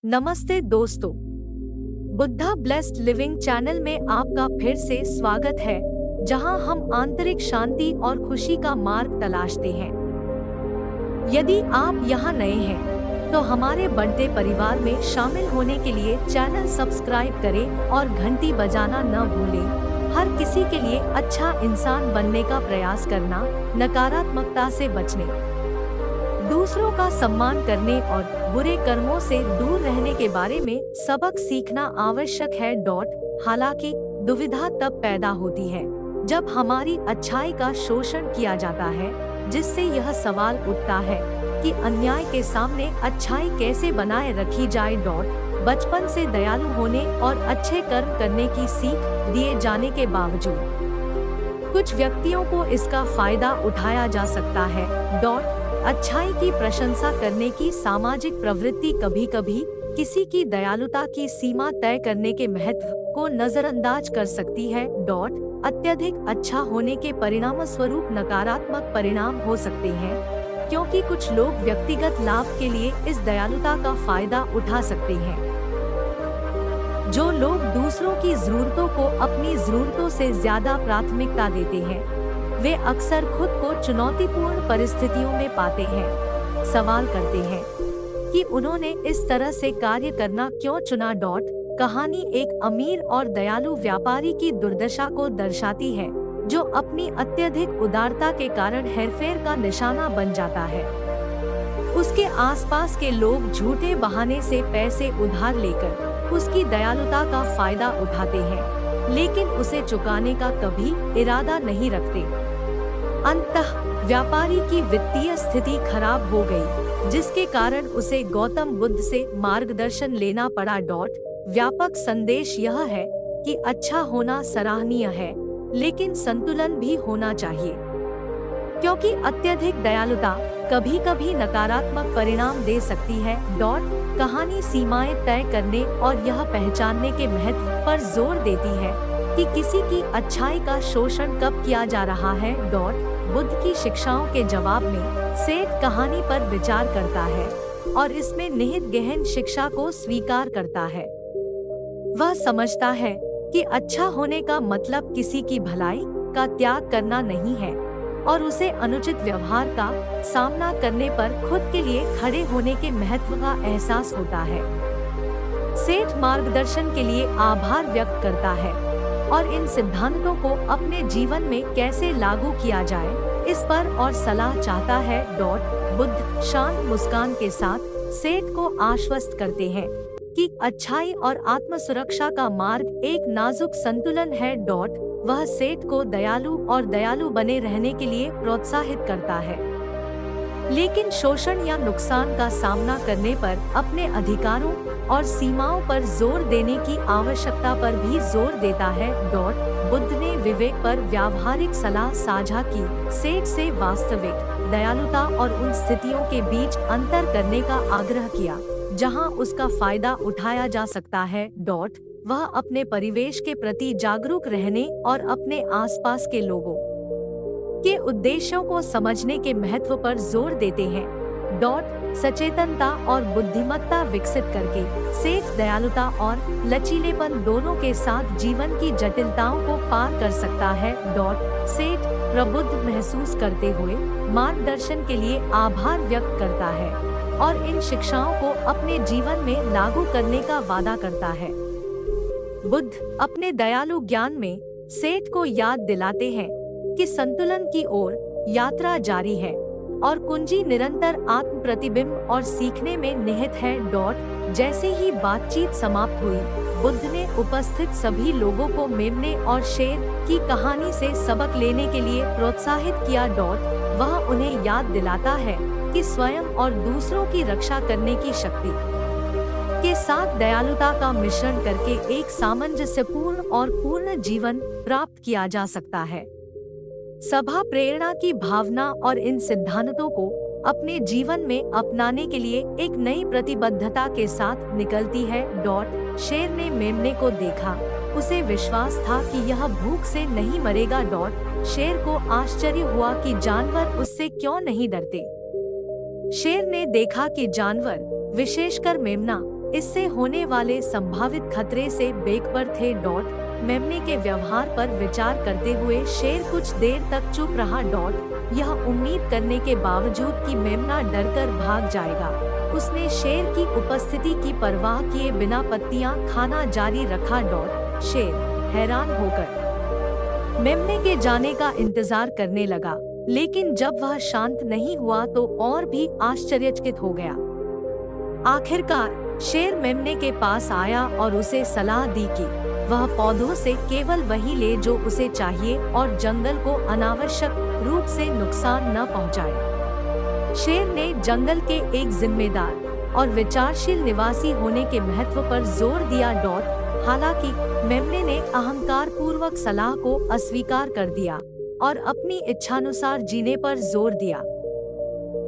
नमस्ते दोस्तों, Buddha blessed living channel में आपका फिर से स्वागत है, जहां हम आंतरिक शांति और खुशी का मार्ग तलाशते हैं। यदि आप यहां नए हैं, तो हमारे बढ़ते परिवार में शामिल होने के लिए चैनल सब्सक्राइब करें और घंटी बजाना न भूलें। हर किसी के लिए अच्छा इंसान बनने का प्रयास करना, नकारात्मकता से बचने, दूसरों का सम्मान करने और बुरे कर्मों से दूर रहने के बारे में सबक सीखना आवश्यक है। हालांकि दुविधा तब पैदा होती है जब हमारी अच्छाई का शोषण किया जाता है, जिससे यह सवाल उठता है कि अन्याय के सामने अच्छाई कैसे बनाए रखी जाए। बचपन से दयालु होने और अच्छे कर्म करने की सीख दिए जाने के बावजूद कुछ व्यक्तियों को इसका फायदा उठाया जा सकता है। अच्छाई की प्रशंसा करने की सामाजिक प्रवृत्ति कभी-कभी किसी की दयालुता की सीमा तय करने के महत्व को नजरअंदाज कर सकती है। अत्यधिक अच्छा होने के परिणामस्वरूप नकारात्मक परिणाम हो सकते हैं, क्योंकि कुछ लोग व्यक्तिगत लाभ के लिए इस दयालुता का फायदा उठा सकते हैं। जो लोग दूसरों की जरूरतों को अपनी जरूरतों से ज्यादा प्राथमिकता देते हैं, वे अक्सर खुद को चुनौतीपूर्ण परिस्थितियों में पाते हैं। सवाल करते हैं कि उन्होंने इस तरह से कार्य करना क्यों चुना। कहानी एक अमीर और दयालु व्यापारी की दुर्दशा को दर्शाती है, जो अपनी अत्यधिक उदारता के कारण हेरफेर का निशाना बन जाता है। उसके आसपास के लोग झूठे बहाने से पैसे उधार लेकर उसकी दयालुता का फायदा उठाते हैं, लेकिन उसे चुकाने का कभी इरादा नहीं रखते। अंततः व्यापारी की वित्तीय स्थिति खराब हो गई, जिसके कारण उसे गौतम बुद्ध से मार्गदर्शन लेना पड़ा। व्यापक संदेश यह है कि अच्छा होना सराहनीय है, लेकिन संतुलन भी होना चाहिए, क्योंकि अत्यधिक दयालुता कभी-कभी नकारात्मक परिणाम दे सकती है। कहानी सीमाएं तय करने और यह पहचानने के महत्व पर जोर देती है कि किसी की अच्छाई का शोषण कब किया जा रहा है। बुद्ध की शिक्षाओं के जवाब में सेठ कहानी पर विचार करता है और इसमें निहित गहन शिक्षा को स्वीकार करता है। वह समझता है कि अच्छा होने का मतलब किसी की भलाई का त्याग करना नहीं है, और उसे अनुचित व्यवहार का सामना करने पर खुद के लिए खड़े होने के महत्व का एहसास होता है। सेठ मार्गदर्शन के लिए आभार व्यक्त करता है और इन सिद्धांतों को अपने जीवन में कैसे लागू किया जाए, इस पर और सलाह चाहता है। बुद्ध शांत मुस्कान के साथ सेठ को आश्वस्त करते हैं कि अच्छाई और आत्मसुरक्षा का मार्ग एक नाजुक संतुलन है। वह सेठ को दयालु बने रहने के लिए प्रोत्साहित करता है, लेकिन शोषण या नुकसान का सामना करने पर अपने अधिकारों और सीमाओं पर जोर देने की आवश्यकता पर भी जोर देता है। बुद्ध ने विवेक पर व्यावहारिक सलाह साझा की, सेठ से वास्तविक दयालुता और उन स्थितियों के बीच अंतर करने का आग्रह किया जहां उसका फायदा उठाया जा सकता है। वह अपने परिवेश के प्रति जागरूक रहने और अपने आसपास के लोगों के उद्देश्यों को समझने के महत्व पर जोर देते हैं। सचेतनता और बुद्धिमत्ता विकसित करके सेठ दयालुता और लचीलेपन दोनों के साथ जीवन की जटिलताओं को पार कर सकता है। सेठ प्रबुद्ध महसूस करते हुए मार्गदर्शन के लिए आभार व्यक्त करता है और इन शिक्षाओं को अपने जीवन में लागू करने का वादा करता है। बुद्ध अपने दयालु ज्ञान में सेठ को याद दिलाते हैं कि संतुलन की ओर यात्रा जारी है और कुंजी निरंतर आत्म प्रतिबिंब और सीखने में निहित है। जैसे ही बातचीत समाप्त हुई, बुद्ध ने उपस्थित सभी लोगों को मेमने और शेर की कहानी से सबक लेने के लिए प्रोत्साहित किया। वह उन्हें याद दिलाता है कि स्वयं और दूसरों की रक्षा करने की शक्ति के साथ दयालुता का मिश्रण करके एक सामंजस्यपूर्ण और पूर्ण जीवन प्राप्त किया जा सकता है। सभा प्रेरणा की भावना और इन सिद्धांतों को अपने जीवन में अपनाने के लिए एक नई प्रतिबद्धता के साथ निकलती है। शेर ने मेमने को देखा, उसे विश्वास था कि यह भूख से नहीं मरेगा। शेर को आश्चर्य हुआ कि जानवर उससे क्यों नहीं डरते। शेर ने देखा कि जानवर, विशेषकर मेमना, इससे होने वाले संभावित खतरे से बेखबर थे। मेमने के व्यवहार पर विचार करते हुए शेर कुछ देर तक चुप रहा। यह उम्मीद करने के बावजूद कि मेमना डरकर भाग जाएगा, उसने शेर की उपस्थिति की परवाह किए बिना पत्तियां खाना जारी रखा। शेर हैरान होकर मेमने के जाने का इंतजार करने लगा, लेकिन जब वह शांत नहीं हुआ तो और भी आश्चर्यचकित हो गया। आखिरकार शेर मेमने के पास आया और उसे सलाह दी कि वह पौधों से केवल वही ले जो उसे चाहिए और जंगल को अनावश्यक रूप से नुकसान न पहुंचाए। शेर ने जंगल के एक जिम्मेदार और विचारशील निवासी होने के महत्व पर जोर दिया। हालांकि मेमने ने अहंकार पूर्वक सलाह को अस्वीकार कर दिया और अपनी इच्छानुसार जीने पर जोर दिया।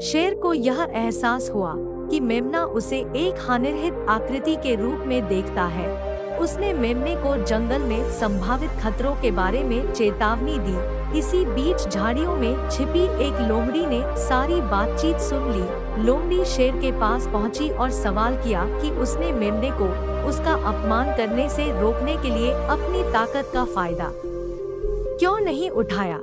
शेर को यह एहसास हुआ कि मेमना उसे एक हानिरहित आकृति के रूप में देखता है। उसने मेमने को जंगल में संभावित खतरों के बारे में चेतावनी दी। इसी बीच झाड़ियों में छिपी एक लोमड़ी ने सारी बातचीत सुन ली। लोमड़ी शेर के पास पहुंची और सवाल किया कि उसने मेमने को उसका अपमान करने से रोकने के लिए अपनी ताकत का फायदा क्यों नहीं उठाया।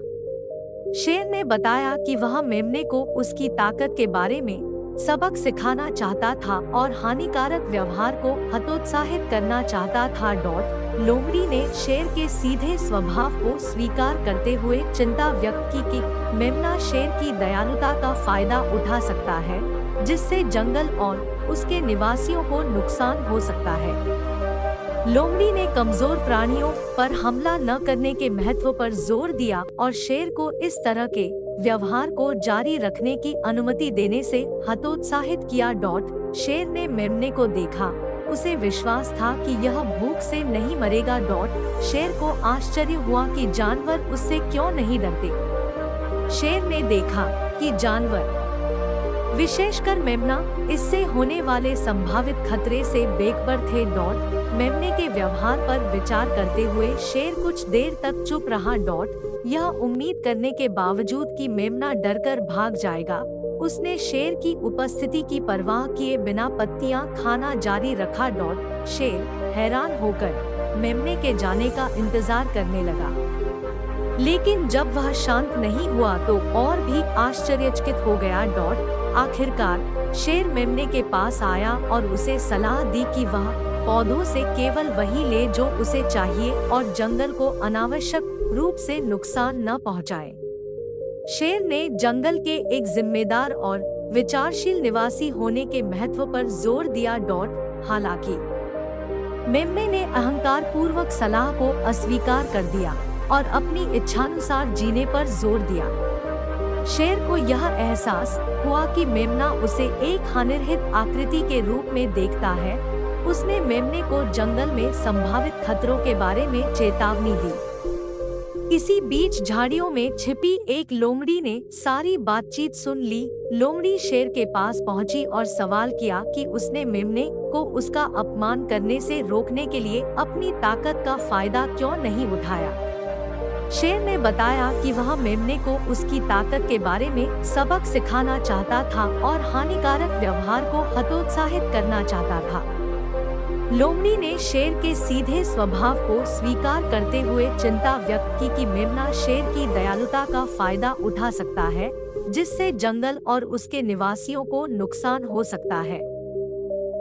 शेर ने बताया कि वह मेमने को उसकी ताकत के बारे में सबक सिखाना चाहता था और हानिकारक व्यवहार को हतोत्साहित करना चाहता था। लोमड़ी ने शेर के सीधे स्वभाव को स्वीकार करते हुए चिंता व्यक्त की कि मेमना शेर की दयालुता का फायदा उठा सकता है, जिससे जंगल और उसके निवासियों को नुकसान हो सकता है। लोमड़ी ने कमजोर प्राणियों पर हमला न करने के महत्व पर जोर दिया और शेर को इस तरह के व्यवहार को जारी रखने की अनुमति देने से हतोत्साहित किया। शेर ने मेमने को देखा, उसे विश्वास था कि यह भूख से नहीं मरेगा। शेर को आश्चर्य हुआ कि जानवर उससे क्यों नहीं डरते। शेर ने देखा कि जानवर, विशेषकर मेमना, इससे होने वाले संभावित खतरे से बेखबर थे। मेमने के व्यवहार पर विचार करते हुए शेर कुछ देर तक चुप रहा। यह उम्मीद करने के बावजूद कि मेमना डरकर भाग जाएगा, उसने शेर की उपस्थिति की परवाह किए बिना पत्तियां खाना जारी रखा। शेर हैरान होकर मेमने के जाने का इंतजार करने लगा, लेकिन जब वह शांत नहीं हुआ तो और भी आश्चर्यचकित हो गया। आखिरकार शेर मेमने के पास आया और उसे सलाह दी कि वह पौधों से केवल वही ले जो उसे चाहिए और जंगल को अनावश्यक रूप से नुकसान न पहुंचाए। शेर ने जंगल के एक जिम्मेदार और विचारशील निवासी होने के महत्व पर जोर दिया। हालांकि मेमने ने अहंकार पूर्वक सलाह को अस्वीकार कर दिया और अपनी इच्छानुसार जीने पर जोर दिया। शेर को यह एहसास हुआ कि मेमना उसे एक हानिरहित आकृति के रूप में देखता है। उसने मेमने को जंगल में संभावित खतरों के बारे में चेतावनी दी। इसी बीच झाड़ियों में छिपी एक लोमड़ी ने सारी बातचीत सुन ली। लोमड़ी शेर के पास पहुंची और सवाल किया कि उसने मेमने को उसका अपमान करने से रोकने के लिए अपनी ताकत का फायदा क्यों नहीं उठाया। शेर ने बताया कि वह मेमने को उसकी ताकत के बारे में सबक सिखाना चाहता था और हानिकारक व्यवहार को हतोत्साहित करना चाहता था। लोमड़ी ने शेर के सीधे स्वभाव को स्वीकार करते हुए चिंता व्यक्त की कि मेमना शेर की दयालुता का फायदा उठा सकता है, जिससे जंगल और उसके निवासियों को नुकसान हो सकता है।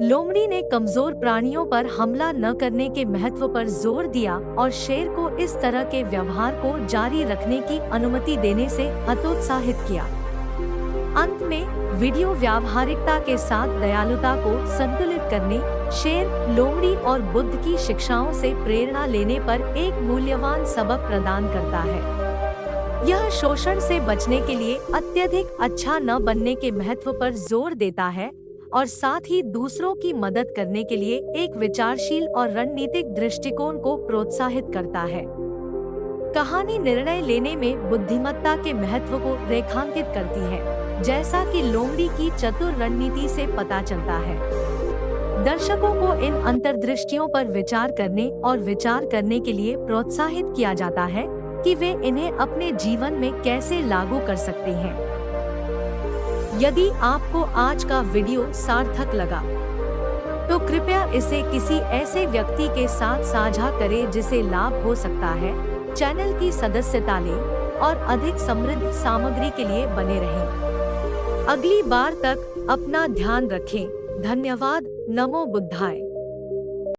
लोमड़ी ने कमजोर प्राणियों पर हमला न करने के महत्व पर जोर दिया और शेर को इस तरह के व्यवहार को जारी रखने की अनुमति देने से हतोत्साहित किया। अंत में वीडियो व्यावहारिकता के साथ दयालुता को संतुलित करने, शेर, लोमड़ी और बुद्ध की शिक्षाओं से प्रेरणा लेने पर एक मूल्यवान सबक प्रदान करता है। यह शोषण से बचने के लिए अत्यधिक अच्छा न बनने के महत्व पर जोर देता है और साथ ही दूसरों की मदद करने के लिए एक विचारशील और रणनीतिक दृष्टिकोण को प्रोत्साहित करता है। कहानी निर्णय लेने में बुद्धिमत्ता के महत्व को रेखांकित करती है, जैसा कि लोमड़ी की चतुर रणनीति से पता चलता है। दर्शकों को इन अंतर्दृष्टियों पर विचार करने और विचार करने के लिए प्रोत्साहित किया जाता है कि वे इन्हें अपने जीवन में कैसे लागू कर सकते हैं। यदि आपको आज का वीडियो सार्थक लगा तो कृपया इसे किसी ऐसे व्यक्ति के साथ साझा करें जिसे लाभ हो सकता है। चैनल की सदस्यता लें और अधिक समृद्ध सामग्री के लिए बने रहें। अगली बार तक अपना ध्यान रखें। धन्यवाद। नमो बुद्धाय।